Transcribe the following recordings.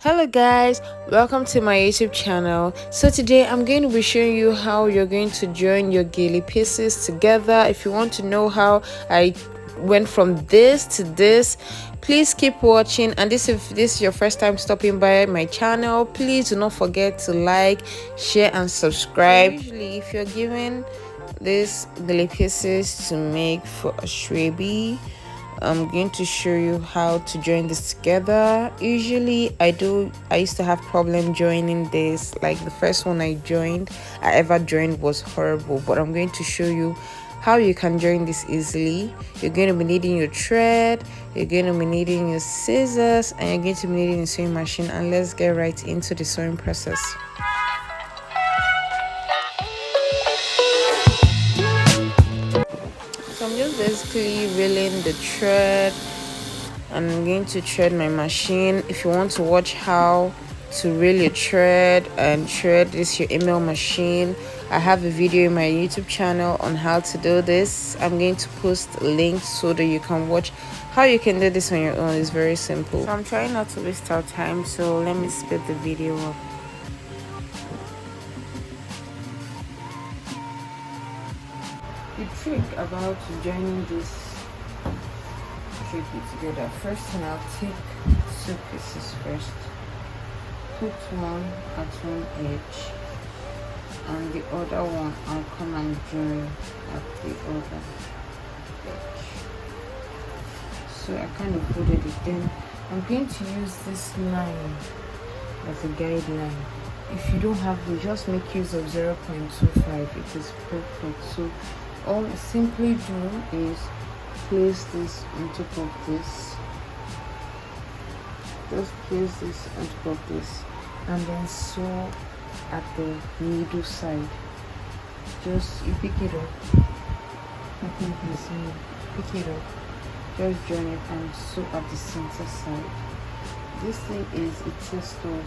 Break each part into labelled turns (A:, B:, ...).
A: Hello guys, welcome to my YouTube channel. So today I'm going to be showing you how you're going to join your Gele pieces together. If you want to know how I went from this to this, please keep watching. And if this is your first time stopping by my channel, please do not forget to like, share and subscribe. So usually if you're given these Gele pieces to make for a shrebi, I'm going to show you how to join this together. Usually I used to have problem joining this. Like the first one I ever joined was horrible, but I'm going to show you how you can join this easily. You're going to be needing your thread, you're going to be needing your scissors, and you're going to be needing a sewing machine. And let's get right into the sewing process. So I'm just basically reeling the thread and I'm going to thread my machine. If you want to watch how to reel your thread and thread this your Emel machine, I have a video in my YouTube channel on how to do this. I'm going to post links so that you can watch how you can do this on your own. It's very simple. So I'm trying not to waste our time, so let me speed the video up. The trick about joining this together, first thing I'll take two pieces first, put one at one edge and the other one I'll come and join at the other edge. So I kind of folded it. Then I'm going to use this line as a guideline. If you don't have it, just make use of 0.25. It is perfect. So all I simply do is place this on top of this, just place this on top of this, and then sew at the middle side. Just you pick it up, pick it up, just join it and sew at the center side. This thing is a test of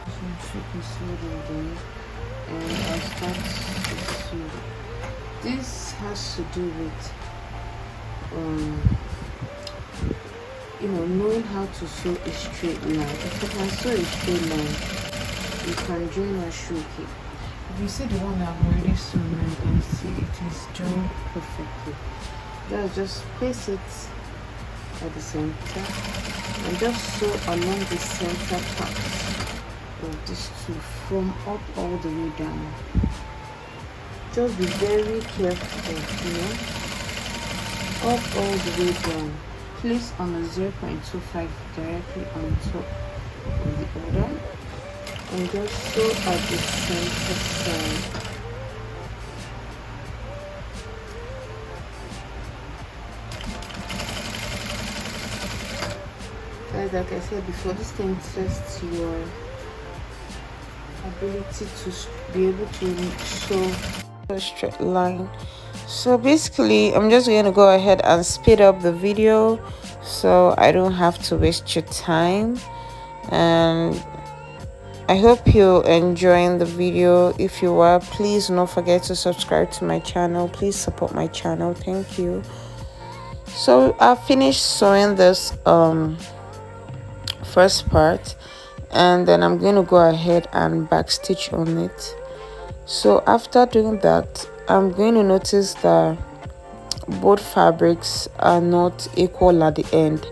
A: so should be sewed in, and I'll start to sew. This has to do with knowing how to sew a straight line. If you can sew a straight line, you can join Ase-oke. If you see the one I've already sewn, you can see it is joined perfectly. Just place it at the center and just sew along the center part of this two from up all the way down. Just be very careful, up all the way down. Place on a 0.25 directly on top of the other, and just sew at the center side. Guys, like I said before, this can test your ability to be able to sew a straight line. So basically I'm just going to go ahead and speed up the video so I don't have to waste your time, and I hope you're enjoying the video. If you are, please do not forget to subscribe to my channel. Please support my channel. Thank you. So I finished sewing this first part, and then I'm going to go ahead and backstitch on it. So after doing that, I'm going to notice that both fabrics are not equal at the end.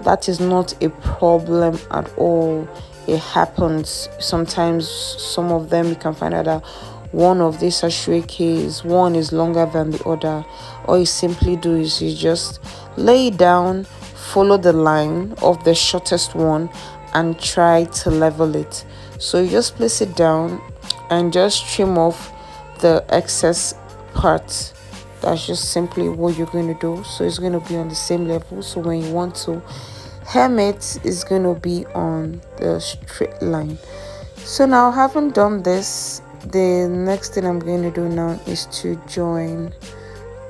A: That is not a problem at all. It happens sometimes. Some of them you can find out that one of these Ase-oke one is longer than the other. All you simply do is you just lay it down, follow the line of the shortest one and try to level it. So you just place it down and just trim off the excess part. That's just simply what you're going to do. So it's going to be on the same level. So when you want to hem it, it's going to be on the straight line. So now, having done this, the next thing I'm going to do now is to join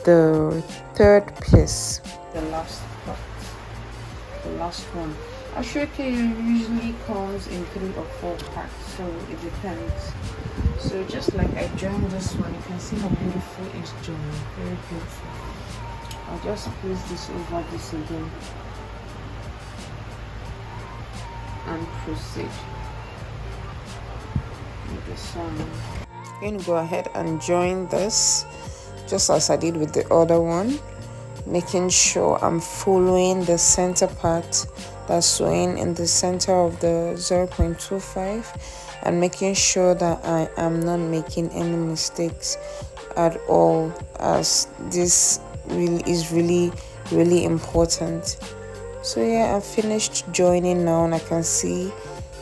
A: the third piece, the last part, the last one. Ase-oke usually comes in 3 or 4 parts, so it depends. So just like I joined this one, you can see how beautiful it's joined. Very beautiful. I'll just place this over this again. and proceed with this one. I'm going to go ahead and join this just as I did with the other one, making sure I'm following the center part that's sewing in the center of the 0.25 and making sure that I am not making any mistakes at all, as this is really important. So yeah, I've finished joining now, and I can see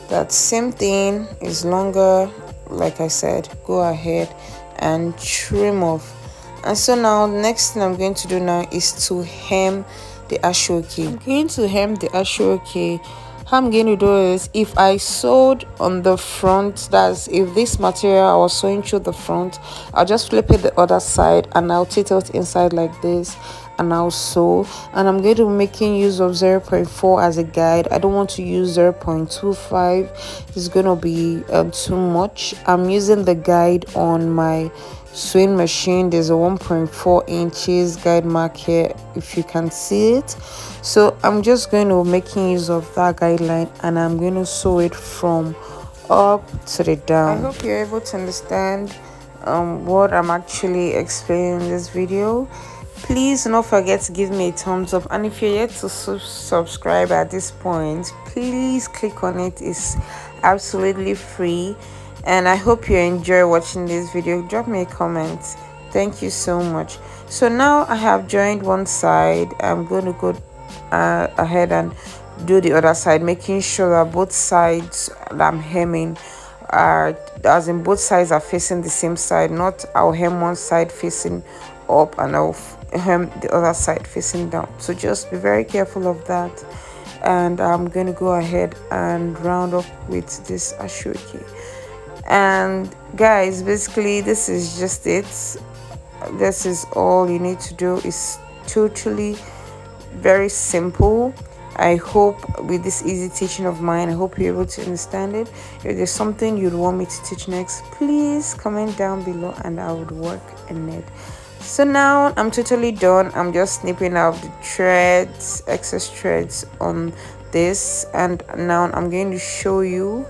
A: that same thing is longer. Like I said, go ahead and trim off. And so now next thing I'm going to do now is to hem the Ase-oke. I'm going to hem the Ase-oke. How I'm going to do is, if I sewed on the front, that's if this material I was sewing through the front, I'll just flip it the other side and I'll tilt it inside like this and I'll sew. And I'm going to be making use of 0.4 as a guide. I don't want to use 0.25. It's going to be too much. I'm using the guide on my sewing machine. There's a 1.4 inches guide mark here, if you can see it. So I'm just going to making use of that guideline, and I'm going to sew it from up to the down. I hope you're able to understand what I'm actually explaining in this video. Please do not forget to give me a thumbs up, and if you're yet to subscribe at this point, please click on it. It's absolutely free. And I hope you enjoy watching this video. Drop me a comment. Thank you so much. So now I have joined one side. I'm going to go ahead and do the other side, making sure that both sides that I'm hemming are, as in both sides are facing the same side. Not I'll hem one side facing up and I'll hem the other side facing down. So just be very careful of that. And I'm going to go ahead and round up with this Ase-oke. And guys, basically this is just it. This is all you need to do. Is totally very simple. I hope with this easy teaching of mine, I hope you're able to understand it. If there's something you'd want me to teach next, please comment down below and I would work in it. So now I'm totally done. I'm just snipping out the threads, excess threads on this, and now I'm going to show you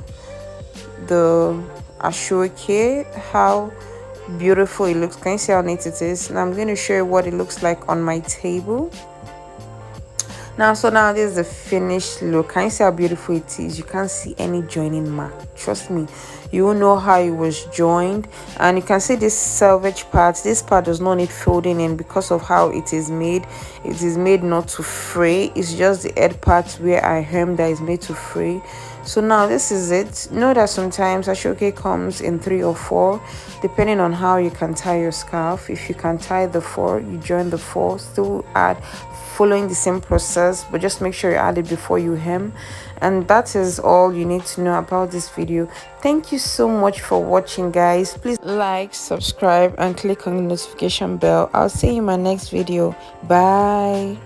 A: the Ase-oke, how beautiful it looks. Can you see how neat it is? And I'm going to show you what it looks like on my table now. So now this is the finished look. Can you see how beautiful it is? You can't see any joining mark. Trust me, you will know how it was joined. And you can see this selvage part. This part does not need folding in because of how it is made. It is made not to fray. It's just the head part where I hem that is made to fray. So now this is it. Know that sometimes Ase-oke comes in 3 or 4 depending on how you can tie your scarf. If you can tie the 4, you join the 4, still add, following the same process, but just make sure you add it before you hem. And that is all you need to know about this video. Thank you so much for watching, guys. Please like, subscribe and click on the notification bell. I'll see you in my next video. Bye.